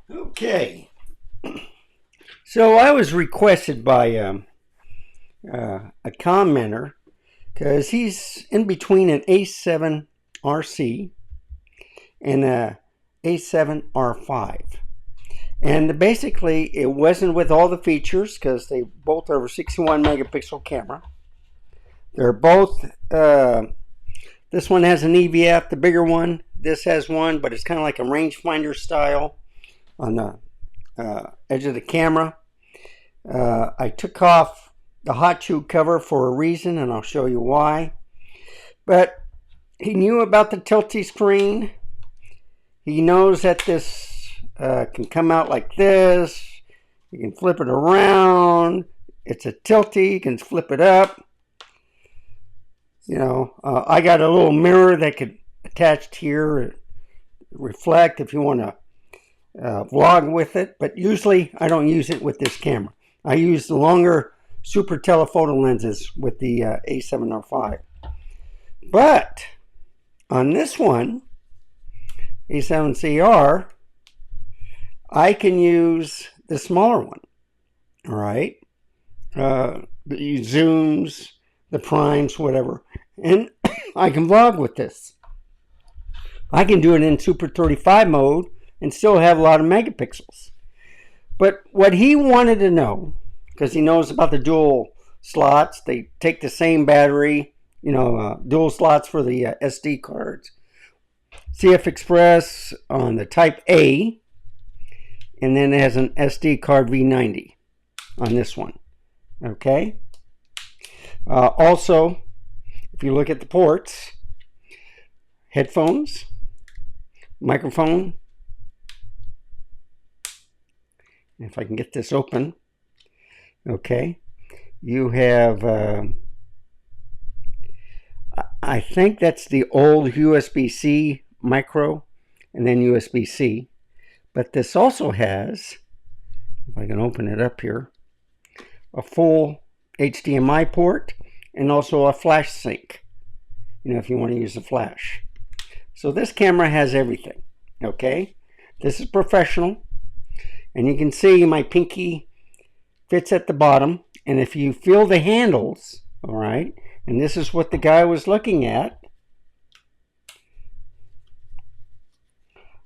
Okay, so I was requested by a commenter because he's in between an A7RC and a A7R5. And basically, it wasn't with all the features because they both are a 61 megapixel camera. They're both, this one has an EVF, the bigger one. This has one, but it's kind of like a rangefinder style on the edge of the camera. I took off the hot shoe cover for a reason, and I'll show you why. But he knew about the tilty screen. He knows that this can come out like this. You can flip it around. It's a tilty. You can flip it up. You know, I got a little mirror that could attach here, reflect if you want to vlog with it. But usually I don't use it with this camera. I use the longer super telephoto lenses with the A7R5. But on this one, A7CR, I can use the smaller one. All right, the zooms, the primes, whatever, and I can vlog with this. I can do it in Super 35 mode and still have a lot of megapixels. But what he wanted to know, because he knows about the dual slots, they take the same battery, you know, dual slots for the SD cards. CF Express on the Type A, and then it has an SD card V90 on this one. Okay. Also, if you look at the ports, headphones, microphone. If I can get this open. Okay. You have, I think that's the old USB-C micro and then USB-C. But this also has, if I can open it up here, a full HDMI port and also a flash sync, you know, if you want to use a flash. So this camera has everything. Okay. This is professional. And you can see my pinky fits at the bottom. And if you feel the handles, all right, and this is what the guy was looking at.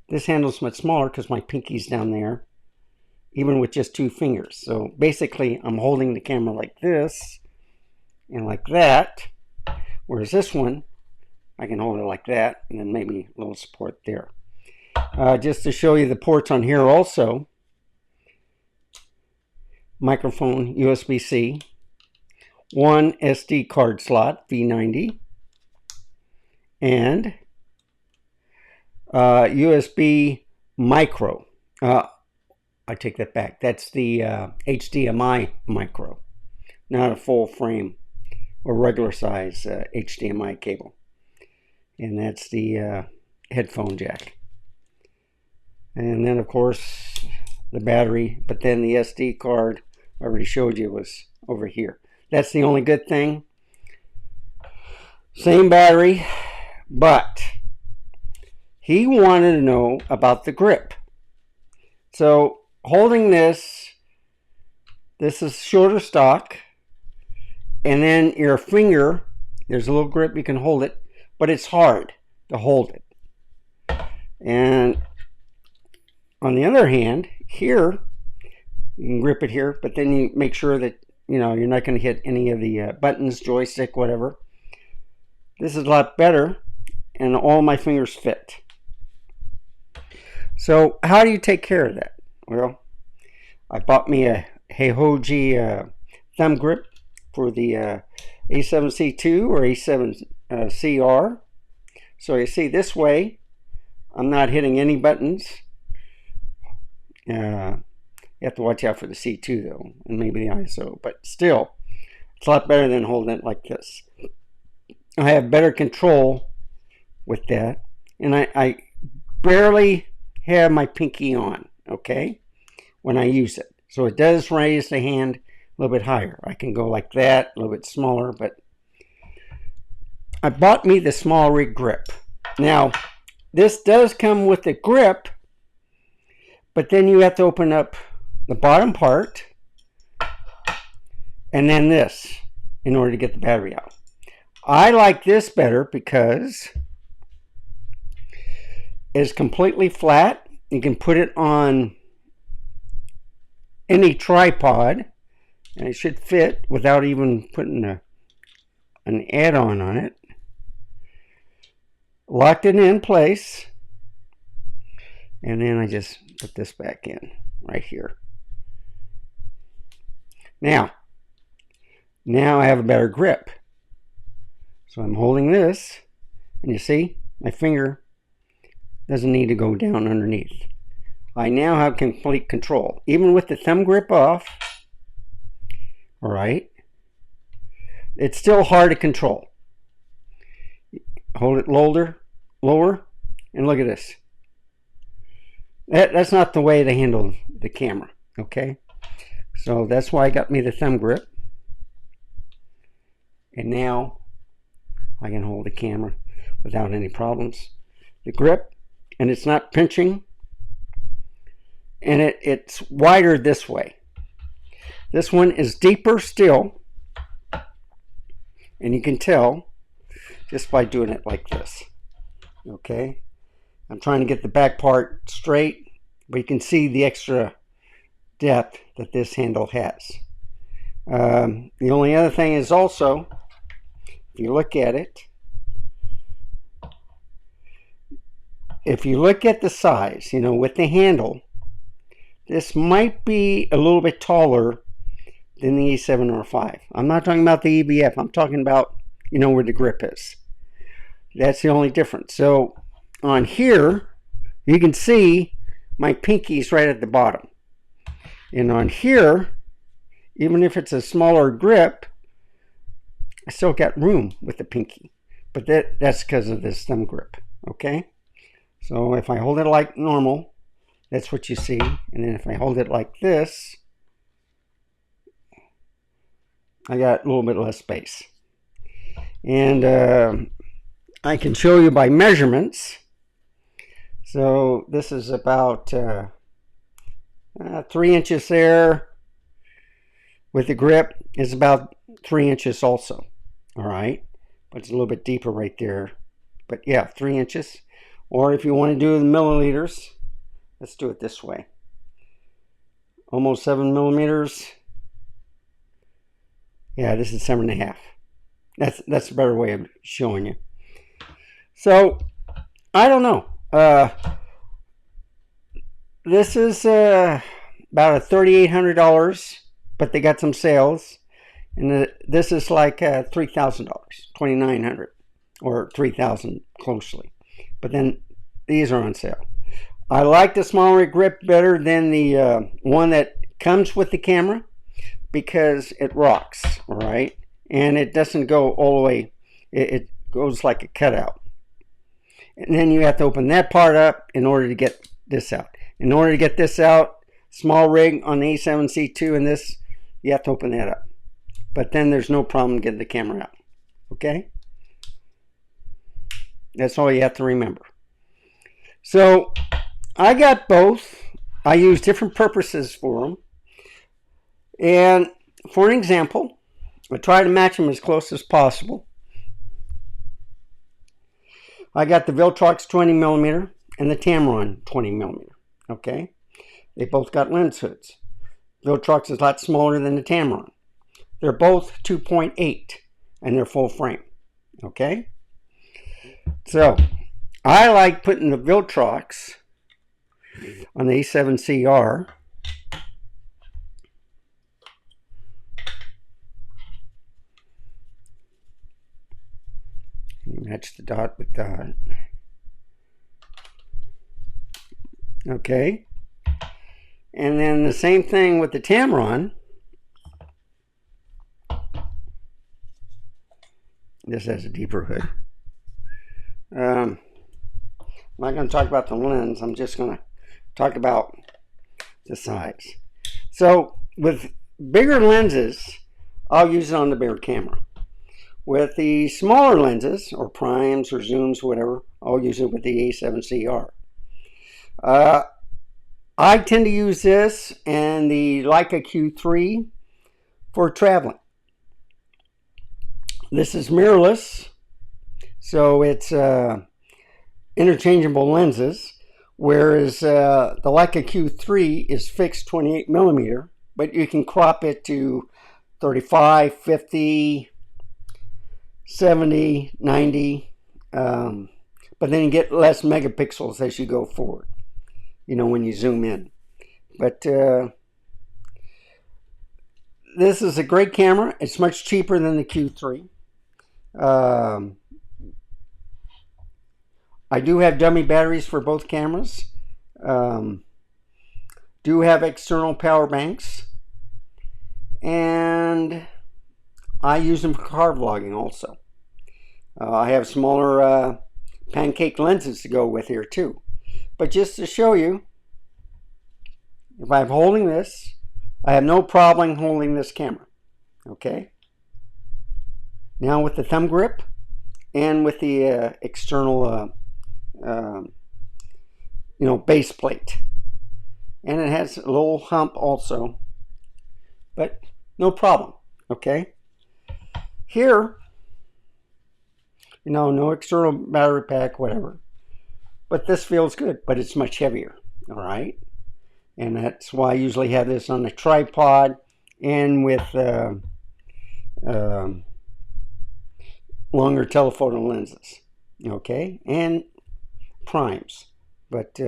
This handle's much smaller because my pinky's down there, even with just two fingers. So basically, I'm holding the camera like this and like that. Whereas this one, I can hold it like that and then maybe a little support there. Just to show you the ports on here also. Microphone, USB-C, one SD card slot, V90, and USB micro. I take that back. That's the HDMI micro, not a full frame or regular size HDMI cable. And that's the headphone jack. And then, of course, the battery, but then the SD card, I already showed you, was over here. That's the only good thing. Same battery, but he wanted to know about the grip. So holding this is shorter stock, and then your finger, there's a little grip, you can hold it, but it's hard to hold it. And on the other hand, here, you can grip it here, but then you make sure that, you know, you're not going to hit any of the buttons, joystick, whatever. This is a lot better, and all my fingers fit. So how do you take care of that? Well, I bought me a Heihoji thumb grip for the A7C2 or A7CR. So you see, this way, I'm not hitting any buttons. You have to watch out for the C2 though, and maybe the ISO, but still, it's a lot better than holding it like this. I have better control with that, and I barely have my pinky on, okay, when I use it. So it does raise the hand a little bit higher. I can go like that, a little bit smaller, but I bought me the small rig grip. Now, this does come with a grip, But then you have to open up the bottom part and then this in order to get the battery out. I like this better because it's completely flat. You can put it on any tripod and it should fit without even putting an add-on on it. Locked it in place, and then I just put this back in right here. Now I have a better grip. So I'm holding this, and you see my finger doesn't need to go down underneath. I now have complete control, even with the thumb grip off. All right, it's still hard to control. Hold it lower, and look at this. That's not the way to handle the camera, okay? So that's why I got me the thumb grip. And now I can hold the camera without any problems. The grip, and it's not pinching, and it's wider this way. This one is deeper still, and you can tell just by doing it like this. Okay, I'm trying to get the back part straight, but you can see the extra depth that this handle has. The only other thing is also, if you look at it, if you look at the size, you know, with the handle, this might be a little bit taller than the A7RV. I'm not talking about the EBF. I'm talking about, you know, where the grip is. That's the only difference. So on here, you can see my pinky's right at the bottom. And on here, even if it's a smaller grip, I still got room with the pinky. But that's because of this thumb grip, okay? So if I hold it like normal, that's what you see. And then if I hold it like this, I got a little bit less space. And I can show you by measurements. So this is about 3 inches there. With the grip is about 3 inches also. All right, but it's a little bit deeper right there. But yeah, 3 inches. Or if you want to do the milliliters, let's do it this way. Almost 7 millimeters. Yeah, this is 7.5. That's a better way of showing you. So I don't know. This is about $3,800, but they got some sales, and this is like $3,000, $2,900, or $3,000 closely. But then these are on sale. I like the smaller grip better than the one that comes with the camera because it rocks, all right, and it doesn't go all the way. It goes like a cutout. And then you have to open that part up in order to get this out. In order to get this out, small rig on the A7C2 and this, you have to open that up. But then there's no problem getting the camera out. Okay? That's all you have to remember. So I got both. I use different purposes for them. And for an example, I try to match them as close as possible. I got the Viltrox 20mm and the Tamron 20mm. Okay, they both got lens hoods. Viltrox is a lot smaller than the Tamron. They're both 2.8 and they're full frame. Okay, so I like putting the Viltrox on the A7CR. You match the dot with dot. Okay. And then the same thing with the Tamron. This has a deeper hood. I'm not going to talk about the lens. I'm just going to talk about the size. So with bigger lenses, I'll use it on the bigger camera. With the smaller lenses, or primes, or zooms, whatever, I'll use it with the A7CR. I tend to use this and the Leica Q3 for traveling. This is mirrorless, so it's interchangeable lenses, whereas the Leica Q3 is fixed 28 millimeter, but you can crop it to 35, 50, 70, 90, but then you get less megapixels as you go forward, you know, when you zoom in. But this is a great camera. It's much cheaper than the Q3. I do have dummy batteries for both cameras. Do have external power banks, and I use them for car vlogging also. I have smaller pancake lenses to go with here too. But just to show you, if I'm holding this, I have no problem holding this camera. Okay. Now with the thumb grip and with the external base plate, and it has a little hump also, but no problem. Okay, here, no external battery pack, whatever, but this feels good, but it's much heavier. All right, and that's why I usually have this on a tripod and with longer telephoto lenses, okay, and primes. But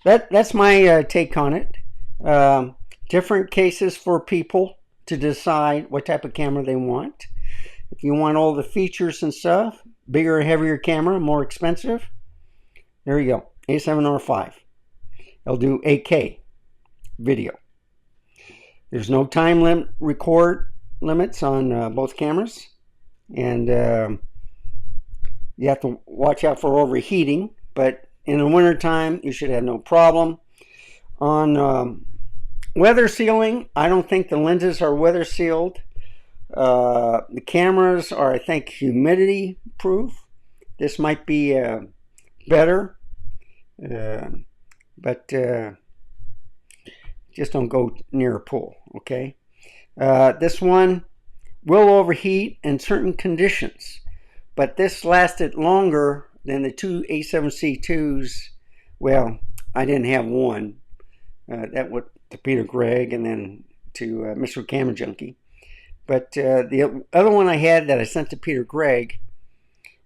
that's my take on it. Different cases for people to decide what type of camera they want. If you want all the features and stuff, bigger, heavier camera, more expensive, there you go, A7R5. It'll do 8K video. There's no time record limits on both cameras, and you have to watch out for overheating, but in the winter time you should have no problem. On weather sealing, I don't think the lenses are weather sealed. The cameras are, I think, humidity proof. This might be better, but just don't go near a pool, okay? This one will overheat in certain conditions, but this lasted longer than the two A7C2s. Well, I didn't have one. That went to Peter Gregg and then to Mr. Camera Junkie. But the other one I had that I sent to Peter Gregg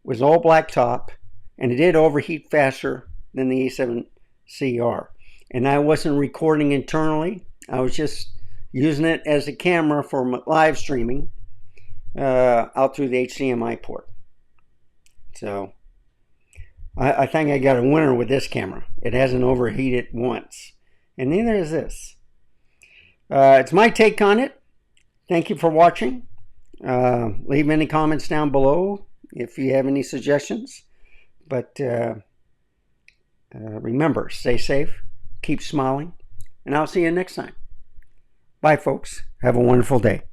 was all black top, and it did overheat faster than the A7CR. And I wasn't recording internally. I was just using it as a camera for live streaming out through the HDMI port. So I think I got a winner with this camera. It hasn't overheated once, and neither is this. It's my take on it. Thank you for watching. Leave any comments down below if you have any suggestions. But remember, stay safe, keep smiling, and I'll see you next time. Bye, folks. Have a wonderful day.